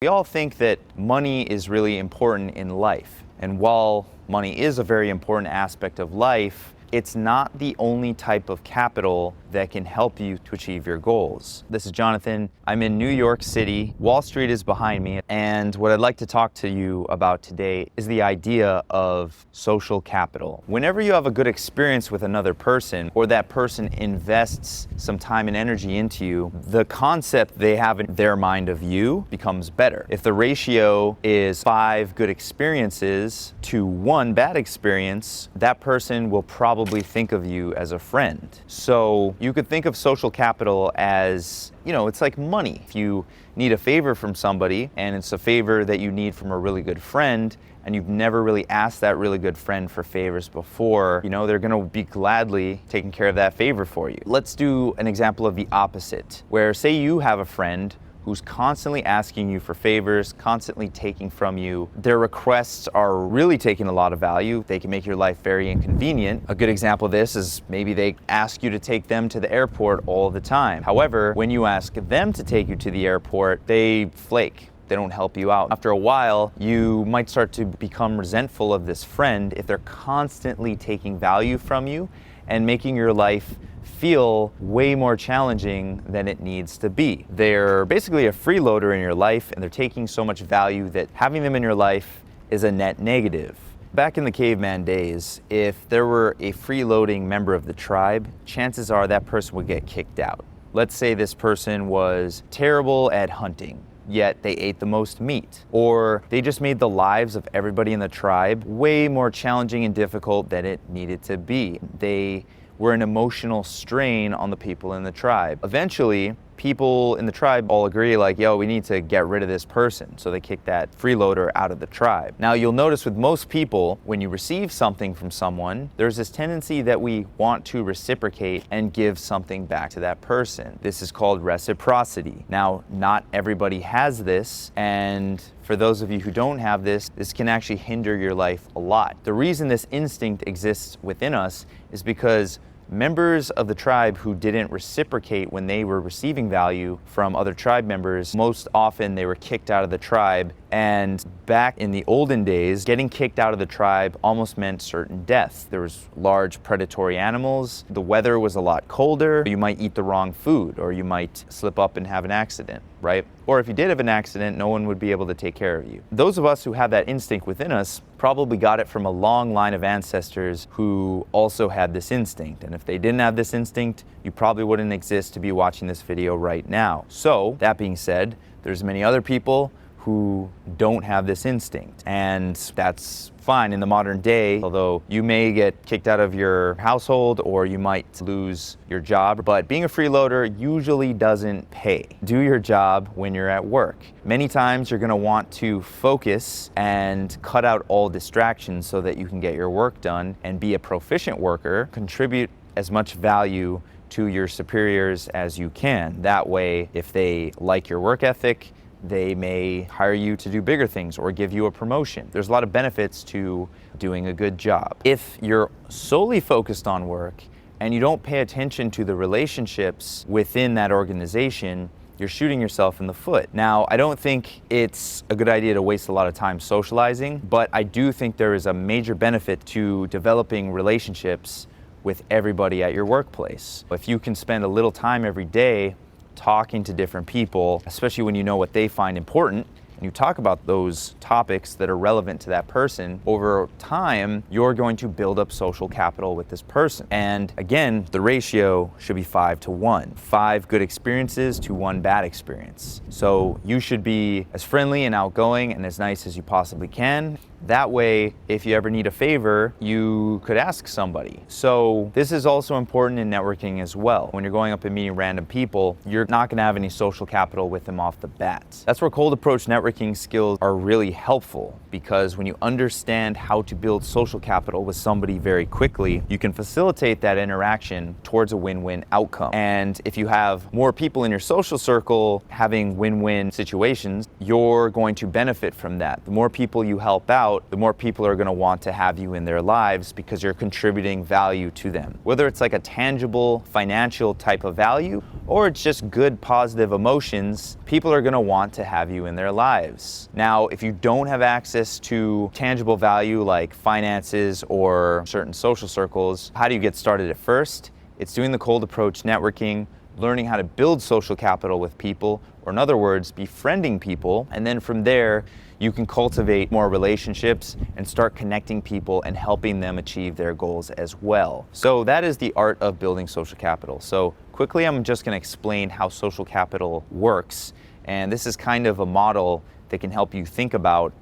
We all think that money is really important in life. And while money is a very important aspect of life, it's not the only type of capital that can help you to achieve your goals. This is Jonathan. I'm in New York City. Wall Street is behind me. And what I'd like to talk to you about today is the idea of social capital. Whenever you have a good experience with another person, or that person invests some time and energy into you, the concept they have in their mind of you becomes better. If the ratio is 5 good experiences to 1 bad experience, that person will probably think of you as a friend. So you could think of social capital as, it's like money. If you need a favor from somebody and it's a favor that you need from a really good friend, and you've never really asked that really good friend for favors before, they're gonna be gladly taking care of that favor for you. Let's do an example of the opposite, where say you have a friend who's constantly asking you for favors, constantly taking from you. Their requests are really taking a lot of value. They can make your life very inconvenient. A good example of this is maybe they ask you to take them to the airport all the time. However, when you ask them to take you to the airport, they flake. They don't help you out. After a while, you might start to become resentful of this friend if they're constantly taking value from you and making your life feel way more challenging than it needs to be. They're basically a freeloader in your life, and they're taking so much value that having them in your life is a net negative. Back in the caveman days, if there were a freeloading member of the tribe, chances are that person would get kicked out. Let's say this person was terrible at hunting, yet they ate the most meat. Or they just made the lives of everybody in the tribe way more challenging and difficult than it needed to be. They were an emotional strain on the people in the tribe. Eventually, people in the tribe all agree we need to get rid of this person. So they kick that freeloader out of the tribe. Now you'll notice with most people, when you receive something from someone, there's this tendency that we want to reciprocate and give something back to that person. This is called reciprocity. Now, not everybody has this, and for those of you who don't have this can actually hinder your life a lot. The reason this instinct exists within us is because members of the tribe who didn't reciprocate when they were receiving value from other tribe members, most often they were kicked out of the tribe. And back in the olden days, getting kicked out of the tribe almost meant certain death. There was large predatory animals, the weather was a lot colder, you might eat the wrong food, or you might slip up and have an accident, right? Or if you did have an accident, no one would be able to take care of you. Those of us who have that instinct within us probably got it from a long line of ancestors who also had this instinct. And if they didn't have this instinct, you probably wouldn't exist to be watching this video right now. So, that being said, there's many other people who don't have this instinct, and that's fine in the modern day, although you may get kicked out of your household or you might lose your job, but being a freeloader usually doesn't pay. Do your job when you're at work. Many times you're gonna want to focus and cut out all distractions so that you can get your work done and be a proficient worker, contribute as much value to your superiors as you can. That way, if they like your work ethic, they may hire you to do bigger things or give you a promotion. There's a lot of benefits to doing a good job. If you're solely focused on work and you don't pay attention to the relationships within that organization, you're shooting yourself in the foot. Now, I don't think it's a good idea to waste a lot of time socializing, but I do think there is a major benefit to developing relationships with everybody at your workplace. If you can spend a little time every day talking to different people, especially when you know what they find important, and you talk about those topics that are relevant to that person, over time, you're going to build up social capital with this person. And again, the ratio should be 5 to 1. 5 good experiences to 1 bad experience. So you should be as friendly and outgoing and as nice as you possibly can. That way, if you ever need a favor, you could ask somebody. So this is also important in networking as well. When you're going up and meeting random people, you're not gonna have any social capital with them off the bat. That's where cold approach networking skills are really helpful, because when you understand how to build social capital with somebody very quickly, you can facilitate that interaction towards a win-win outcome. And if you have more people in your social circle having win-win situations, you're going to benefit from that. The more people you help out, the more people are going to want to have you in their lives because you're contributing value to them. Whether it's like a tangible financial type of value, or it's just good positive emotions, people are gonna want to have you in their lives. Now, if you don't have access to tangible value like finances or certain social circles, how do you get started at first? It's doing the cold approach networking, learning how to build social capital with people, or in other words, befriending people. And then from there, you can cultivate more relationships and start connecting people and helping them achieve their goals as well. So that is the art of building social capital. So quickly, I'm just gonna explain how social capital works. And this is kind of a model that can help you think about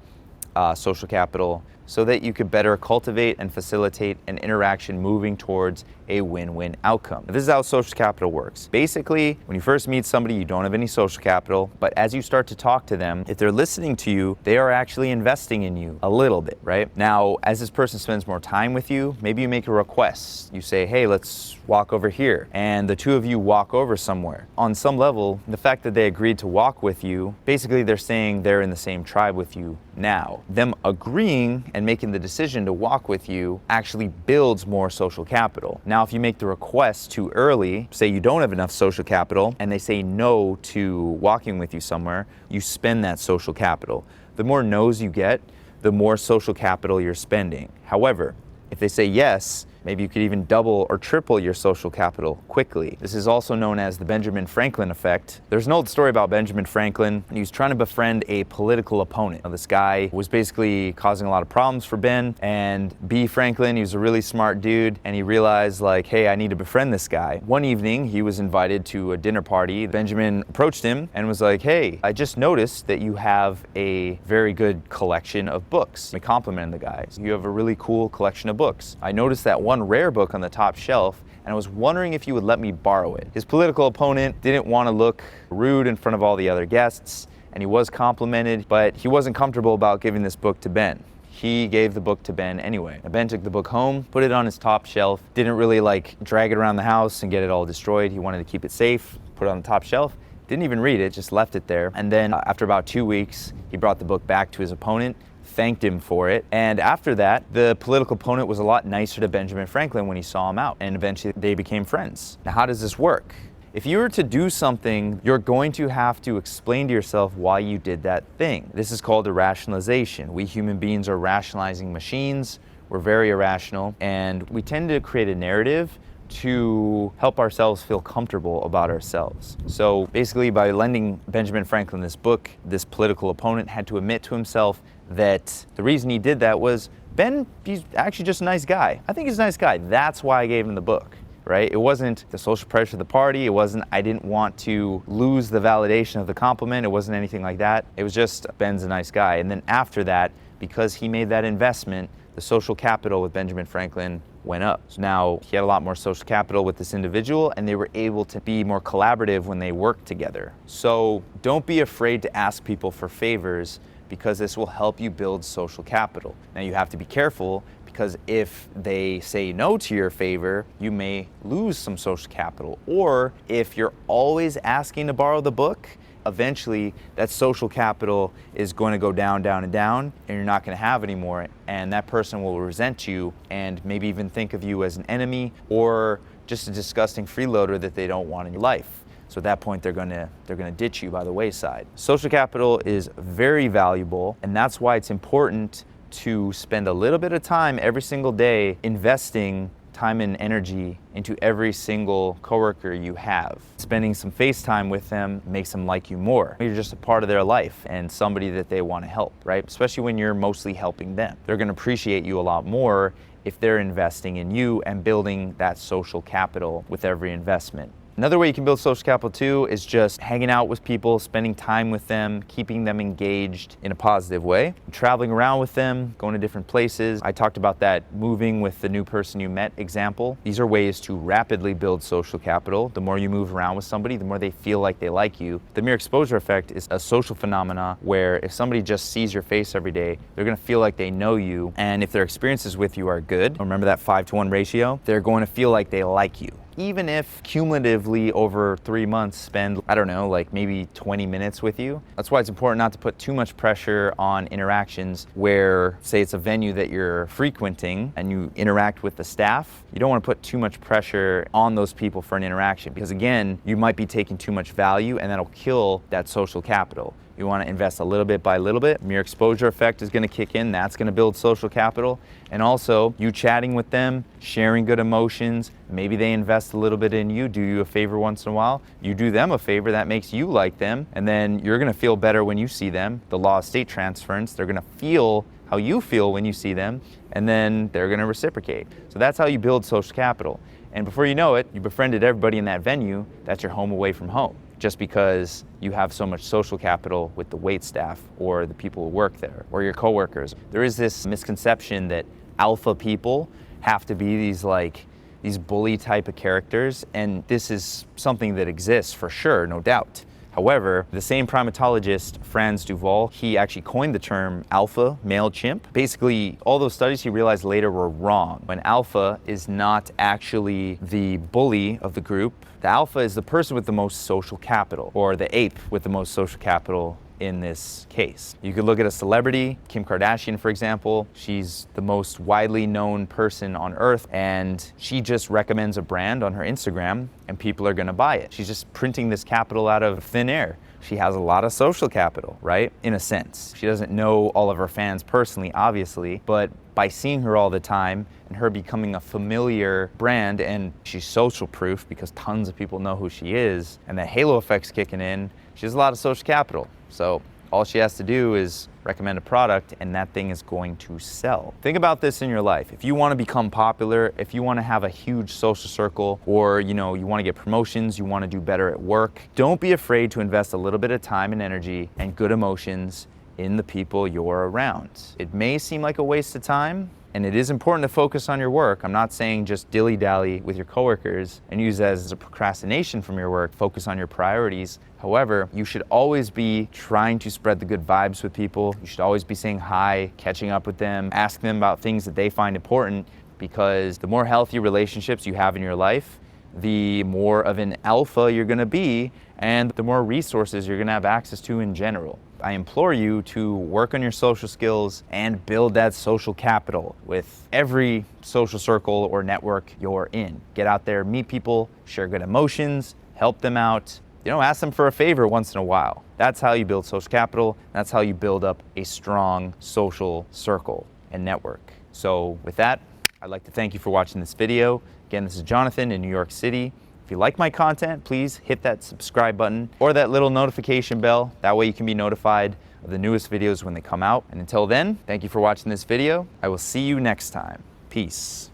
social capital so that you could better cultivate and facilitate an interaction moving towards a win-win outcome. This is how social capital works. Basically, when you first meet somebody, you don't have any social capital, but as you start to talk to them, if they're listening to you, they are actually investing in you a little bit, right? Now, as this person spends more time with you, maybe you make a request. You say, hey, let's walk over here. And the two of you walk over somewhere. On some level, the fact that they agreed to walk with you, basically they're saying they're in the same tribe with you now. Them agreeing and making the decision to walk with you actually builds more social capital. Now, if you make the request too early, say you don't have enough social capital, and they say no to walking with you somewhere, you spend that social capital. The more no's you get, the more social capital you're spending. However, if they say yes, maybe you could even double or triple your social capital quickly. This is also known as the Benjamin Franklin effect. There's an old story about Benjamin Franklin, and he was trying to befriend a political opponent. Now, this guy was basically causing a lot of problems for Ben, and B. Franklin, he was a really smart dude, and he realized like, hey, I need to befriend this guy. One evening, he was invited to a dinner party. Benjamin approached him and was like, hey, I just noticed that you have a very good collection of books. He complimented the guy. You have a really cool collection of books. I noticed that one rare book on the top shelf, and I was wondering if you would let me borrow it. His political opponent didn't want to look rude in front of all the other guests, and he was complimented, but he wasn't comfortable about giving this book to Ben. He gave the book to Ben anyway. Now, Ben took the book home, put it on his top shelf, didn't really like drag it around the house and get it all destroyed. He wanted to keep it safe, put it on the top shelf, didn't even read it, just left it there. And then after about 2 weeks, he brought the book back to his opponent, thanked him for it. And after that, the political opponent was a lot nicer to Benjamin Franklin when he saw him out, and eventually they became friends. Now, how does this work? If you were to do something, you're going to have to explain to yourself why you did that thing. This is called a rationalization. We human beings are rationalizing machines. We're very irrational, and we tend to create a narrative to help ourselves feel comfortable about ourselves. So basically, by lending Benjamin Franklin this book, this political opponent had to admit to himself that the reason he did that was, Ben, he's actually just a nice guy. I think he's a nice guy. That's why I gave him the book, right? It wasn't the social pressure of the party. It wasn't, I didn't want to lose the validation of the compliment. It wasn't anything like that. It was just, Ben's a nice guy. And then after that, because he made that investment, the social capital with Benjamin Franklin went up. So now he had a lot more social capital with this individual, and they were able to be more collaborative when they worked together. So don't be afraid to ask people for favors, because this will help you build social capital. Now, you have to be careful, because if they say no to your favor, you may lose some social capital. Or if you're always asking to borrow the book, eventually that social capital is going to go down, down, and down, and you're not going to have any more. And that person will resent you and maybe even think of you as an enemy or just a disgusting freeloader that they don't want in your life. So at that point, they're gonna ditch you by the wayside. Social capital is very valuable, and that's why it's important to spend a little bit of time every single day investing time and energy into every single coworker you have. Spending some face time with them makes them like you more. You're just a part of their life and somebody that they want to help, right? Especially when you're mostly helping them. They're gonna appreciate you a lot more if they're investing in you and building that social capital with every investment. Another way you can build social capital too is just hanging out with people, spending time with them, keeping them engaged in a positive way, traveling around with them, going to different places. I talked about that moving with the new person you met example. These are ways to rapidly build social capital. The more you move around with somebody, the more they feel like they like you. The mere exposure effect is a social phenomena where if somebody just sees your face every day, they're gonna feel like they know you. And if their experiences with you are good, remember that 5-to-1 ratio, they're going to feel like they like you. even if cumulatively over 3 months spend, I don't know, like maybe 20 minutes with you. That's why it's important not to put too much pressure on interactions where, say it's a venue that you're frequenting and you interact with the staff. You don't want to put too much pressure on those people for an interaction, because again, you might be taking too much value and that'll kill that social capital. You want to invest a little bit by little bit. Mere exposure effect is going to kick in. That's going to build social capital. And also, you chatting with them, sharing good emotions. Maybe they invest a little bit in you, do you a favor once in a while. You do them a favor, that makes you like them. And then you're going to feel better when you see them. The law of state transference, they're going to feel how you feel when you see them. And then they're going to reciprocate. So that's how you build social capital. And before you know it, you befriended everybody in that venue. That's your home away from home, just because you have so much social capital with the wait staff or the people who work there or your coworkers. There is this misconception that alpha people have to be these bully type of characters, and this is something that exists for sure, no doubt. However, the same primatologist, Franz Duval, he actually coined the term alpha male chimp. Basically, all those studies he realized later were wrong. When alpha is not actually the bully of the group, the alpha is the person with the most social capital, or the ape with the most social capital in this case. You could look at a celebrity, Kim Kardashian, for example. She's the most widely known person on earth, and she just recommends a brand on her Instagram and people are gonna buy it. She's just printing this capital out of thin air. She has a lot of social capital, right? In a sense. She doesn't know all of her fans personally, obviously, but by seeing her all the time and her becoming a familiar brand, and she's social proof because tons of people know who she is, and the halo effect's kicking in, she has a lot of social capital. So all she has to do is recommend a product and that thing is going to sell. Think about this in your life. If you want to become popular, if you want to have a huge social circle, or you want to get promotions, you want to do better at work, don't be afraid to invest a little bit of time and energy and good emotions in the people you're around. It may seem like a waste of time, and it is important to focus on your work. I'm not saying just dilly-dally with your coworkers and use that as a procrastination from your work. Focus on your priorities. However, you should always be trying to spread the good vibes with people. You should always be saying hi, catching up with them, asking them about things that they find important, because the more healthy relationships you have in your life, the more of an alpha you're gonna be, and the more resources you're gonna have access to in general. I implore you to work on your social skills and build that social capital with every social circle or network you're in. Get out there, meet people, share good emotions, help them out. Ask them for a favor once in a while. That's how you build social capital. That's how you build up a strong social circle and network. So with that, I'd like to thank you for watching this video. Again, this is Jonathan in New York City. If you like my content, please hit that subscribe button or that little notification bell. That way you can be notified of the newest videos when they come out. And until then, thank you for watching this video. I will see you next time. Peace.